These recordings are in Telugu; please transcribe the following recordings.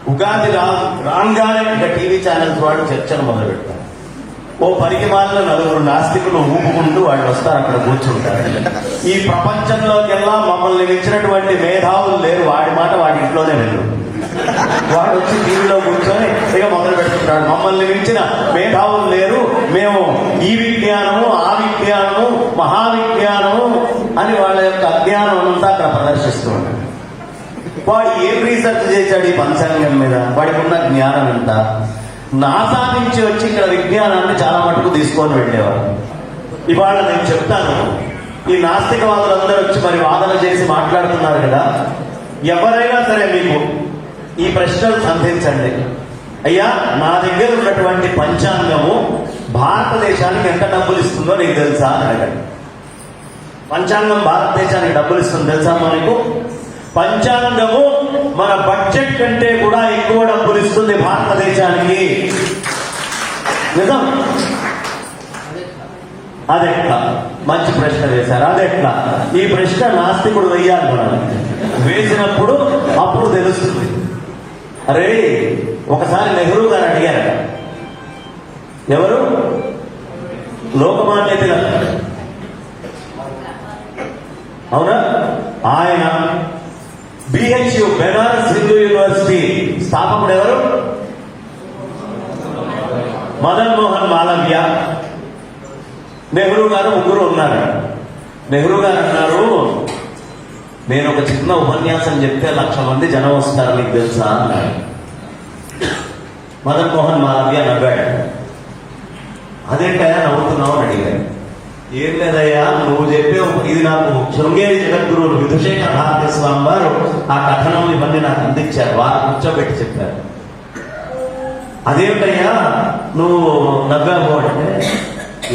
ఉగాది రాగానే ఇక టీవీ ఛానల్స్ వాళ్ళు చర్చలు మొదలు పెడతారు. ఓ పరికి మాలిన నలుగురు నాస్తికులు ఊపుకుంటూ వాళ్ళు వస్తారు, అక్కడ కూర్చుంటారు. ఈ ప్రపంచంలోకెల్లా మమ్మల్ని మించినటువంటి మేధావులు లేరు, వాడి మాట వాడి ఇంట్లోనే వెళ్ళు. వాడు వచ్చి టీవీలో కూర్చొని ఇక మొదలు పెడుతుంటాడు, మమ్మల్ని మించిన మేధావులు లేరు, మేము ఈ విజ్ఞానము ఆ విజ్ఞానము మహావిజ్ఞానము అని వాళ్ళ యొక్క అజ్ఞానం అంతా అక్కడ ప్రదర్శిస్తూ ఉంటాడు. వాడు ఏం రీసెర్చ్ చేశాడు ఈ పంచాంగం మీద? వాడికి ఉన్న జ్ఞానం ఎంత? నాసా నుంచి వచ్చి ఇక్కడ విజ్ఞానాన్ని చాలా మటుకు తీసుకొని వెళ్ళేవారు. ఇవాళ నేను చెప్తాను, ఈ నాస్తికవాదులందరూ వచ్చి మరి వాదన చేసి మాట్లాడుతున్నారు కదా, ఎవరైనా సరే మీకు ఈ ప్రశ్నలు సంధించండి. అయ్యా, నా దగ్గర ఉన్నటువంటి పంచాంగము భారతదేశానికి ఎంత డబ్బులు ఇస్తుందో నీకు తెలుసా అని అడగండి. పంచాంగం భారతదేశానికి డబ్బులు ఇస్తుంది తెలుసా మనకు? పంచాంగము మన బడ్జెట్ కంటే కూడా ఎక్కువ డబ్బులు ఇస్తుంది భారతదేశానికి. నిజం. అదెట్లా? మంచి ప్రశ్న వేశారు. అదెట్లా? ఈ ప్రశ్న నాస్తికుడు వెయ్యాలి. మనం వేసినప్పుడు అప్పుడు తెలుస్తుంది. అరే, ఒకసారి నెహ్రూ గారు అడిగారు, ఎవరు? లోకమాన్య తిలక్, అవునా? ఆయన బిహెచ్యు బెనారస్ హిందూ యూనివర్సిటీ స్థాపకుడు ఎవరు? మదన్ మోహన్ మాలవ్య. నెహ్రూ గారు ముగ్గురు ఉన్నారు. నెహ్రూ గారు అన్నారు, నేను ఒక చిన్న ఉపన్యాసం చెప్తే 1,00,000 మంది జనం వస్తారు, నీకు తెలుసా అన్నాడు. మదన్ మోహన్ మాలవ్య నవ్వాడు. అదేంటయ్యా నవ్వుతున్నావు అని అడిగాడు. ఏం లేదయ్యా, నువ్వు చెప్పే ఇది నాకు శృంగేరి జగద్గురువులు విధుశేఖర భారతీ స్వామి వారు ఆ కథనం ఇవన్నీ నాకు అందించారు, వారు కూర్చోబెట్టి చెప్పారు. అదేంటయ్యా నువ్వు నవ్వావు అంటే,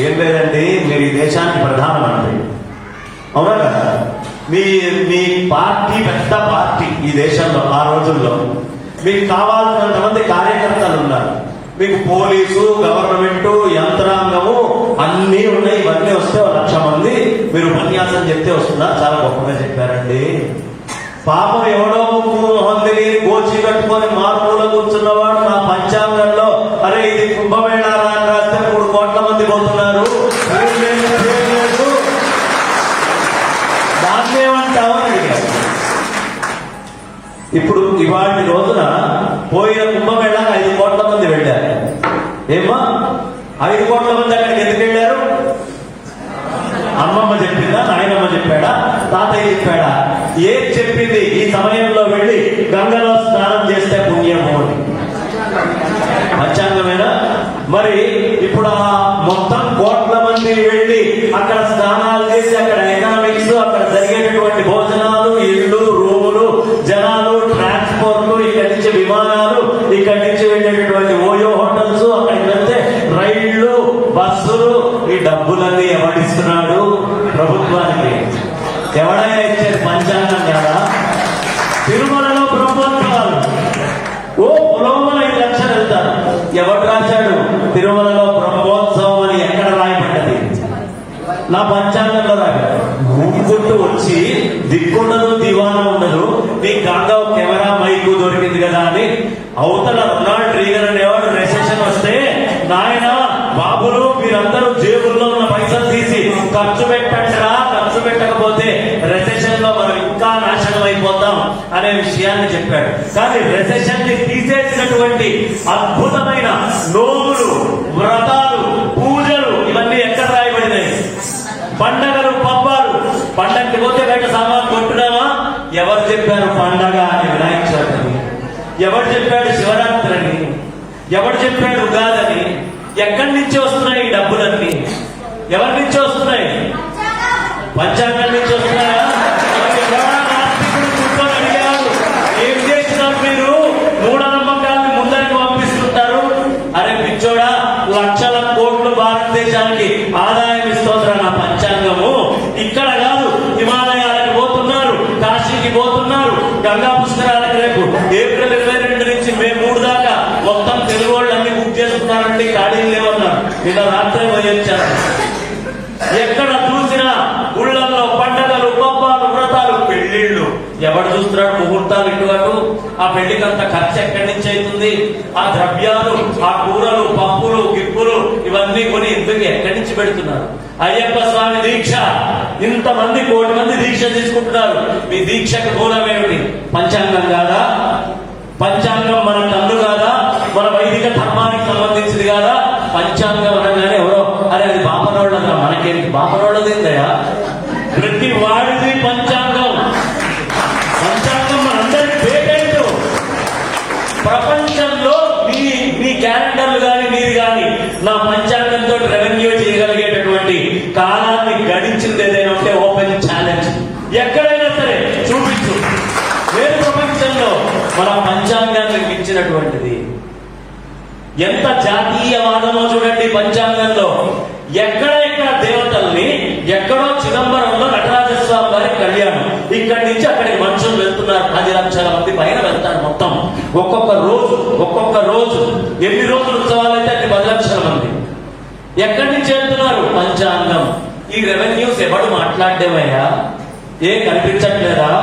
ఏం లేదండి, మీరు ఈ దేశానికి ప్రధానమంత్రి, అవునా కదా? మీ పార్టీ పెద్ద పార్టీ ఈ దేశంలో. ఆ రోజుల్లో మీకు కావాల్సినంత మంది కార్యకర్తలు ఉన్నారు, మీకు పోలీసు గవర్నమెంట్ యంత్రాంగము అన్నీ ఉన్నాయి. ఇవన్నీ వస్తే 1,00,000 మంది మీరు ఉపన్యాసం చెప్తే వస్తున్నారు. చాలా గొప్పగా చెప్పారండి. పాపం ఎవడో మొహందిని గోచి కట్టుకొని మార్పులో కూర్చున్నవాడు నా పంచాంగంలో అరే ఇది కుంభమేళా అని రాస్తే 3 కోట్ల మంది పోతున్నారు, దాన్నేమంటావు అని అడిగారు. ఇప్పుడు ఇవాటి రోజున పోయిన కుంభమేళాకి 5 కోట్ల మంది వెళ్ళారు. ఏమా 5 కోట్ల మంది అక్కడికి ఎందుకు వెళ్ళారు? అమ్మమ్మ చెప్పిందా, నాయనమ్మ చెప్పాడా, తాతయ్య చెప్పాడా? ఏం చెప్పింది? ఈ సమయంలో వెళ్ళి గంగలో స్నానం చేస్తే పుణ్యము అని. పంచాంగమేనా? మరి ఇప్పుడు ఆ మొత్తం కోట్ల మంది వెళ్ళి అక్కడ స్నానాలు చేసి అక్కడ ఎకనామిక్స్, అక్కడ జరిగేటటువంటి భోజనాలు, ఇళ్ళు, రూములు, జనాలు, ట్రాన్స్పోర్ట్లు, ఇక్కడి నుంచి విమానాలు, ఇక్కడి నుంచి వెళ్ళేటటువంటి ఓయో హోటల్స్, అక్కడికి వెళ్తే రైళ్లు, బస్సులు, ఈ డబ్బులన్నీ ఎవడిస్తున్నాడు? ప్రభుత్వానికి. ఎవడైనా ఇచ్చేది పంచాంగం కదా. తిరుమలలో బ్రహ్మోత్సవాలు, ఓ పొలంలో 5 లక్షలు వెళ్తారు. ఎవడు రాశాడు? తిరుమలలో బ్రహ్మోత్సవం అని ఎక్కడ రాయబడ్డది? నా పంచాంగంలో రాశాడు. ఊపుకుంటూ వచ్చి దిక్కుండదు, దివానా ఉండదు, నీ గంగా కెమెరా మైకు దొరికింది కదా అని అవతల రొనాల్డ్ రీగన్ అనేవాడు రెసెషన్ వస్తే, నాయన బాబులు మీరందరూ జేబుల్లో ఉన్న పైసలు తీసి ఖర్చు పెట్టండిరా, ఖర్చు పెట్టకపోతే రెసెషన్ లో మనం ఇంకా నాశనం అయిపోతాం అనే విషయాన్ని చెప్పాడు. కానీ రెసెషన్ ని తీసేసినటువంటి అద్భుతమైన నోములు, వ్రతాలు, పూజలు ఇవన్నీ ఎక్కడ రాయబడినాయి? పండగలు, పబ్బాలు. పండగకి పోతే బయట సామాన్ కొంటున్నావా? ఎవరు చెప్పారు పండగ అని? వినాయక చవితిని. ఎవరు చెప్పాడు శివరాత్రి అని? ఎవరు చెప్పాడు ఉగాదని? ఎక్కడి నుంచి వస్తున్నాయి ఈ డబ్బులన్నీ? ఎవరి నుంచి వస్తున్నాయి? పంచాంగం నుంచి వస్తున్నాయా? కూర్చొని అడిగారు, ఏం చేస్తున్నారు మీరు? మూఢనమ్మకాన్ని ముందరికి పంపిస్తుంటారు. అరే పిచ్చోడా, 1,00,000 కోట్లు భారతదేశానికి ఆదాయం ఇస్తోందిరా నా పంచాంగము. ఇక్కడ కాదు, హిమాలయాలకు పోతున్నారు, కాశీకి పోతున్నారు, గంగా పుష్కరాలకు రేపు ఏప్రిల్ 22 నుంచి మే 3 దాకా మొత్తం తెలుగు వాళ్ళన్నీ బుక్ చేసుకున్నారంటే ఖాళీలు లేవన్నారు. నిన్న రాత్రే పోయి వచ్చారు. ఎక్కడ చూసినా ఊళ్ళల్లో పండగలు, పబ్బాలు, వ్రతాలు, పెళ్లిళ్ళు. ఎవరు చూస్తారు? చూస్తున్నాడు ముహూర్తాలు ఇటువటు, ఆ పెళ్లికి అంత ఖర్చు ఎక్కడి నుంచి అవుతుంది, ఆ ద్రవ్యాలు, ఆ కూరలు, పప్పులు, గిప్పులు ఇవన్నీ కొని ఎందుకు ఎక్కడి నుంచి పెడుతున్నారు? అయ్యప్ప స్వామి దీక్ష, ఇంతమంది 1 కోటి మంది దీక్ష తీసుకుంటున్నారు. మీ దీక్షకు మూలం ఏమిటి? పంచాంగం కాదా? పంచాంగం మన కన్ను కాదా? మన వైదిక ధర్మానికి సంబంధించింది కాదా? పంచాంగం అనగానే ఎవరో అరే అది బాపనోళ్ళదా, మనకేంటి బాపనోళ్ళదేందయా? ప్రతి వాడిది పంచాంగం. పంచాంగం మనందరికి పేటెంట్. ప్రపంచంలో మీ క్యాలెండర్లు కానీ మీది కానీ నా పంచాంగంతో రెవెన్యూ చేయగలిగేటటువంటి కాలాన్ని గడించింది ఏదైనా ఉంటే ఓపెన్ ఛాలెంజ్. ఎక్కడైనా సరే చూపించు. వేరే ప్రపంచంలో మన పంచాంగాన్ని మించినటువంటిది ఎంత జాతీయవాదమో చూడండి. పంచాంగంలో ఎక్కడ దేవతల్ని, ఎక్కడో చిదంబరంలో నటరాజస్వామి వారి కళ్యాణం, ఇక్కడి నుంచి అక్కడికి మనుషులు వెళ్తున్నారు. 10 లక్షల మంది పైన వెళ్తారు మొత్తం. ఒక్కొక్క రోజు ఎన్ని రోజులు ఉత్సవాలు అయితే అన్ని 10 లక్షల మంది. ఎక్కడి నుంచి వెళ్తున్నారు? పంచాంగం. ఈ రెవెన్యూస్ ఎవడు మాట్లాడేవయ్యా? కనిపించట్లేదా?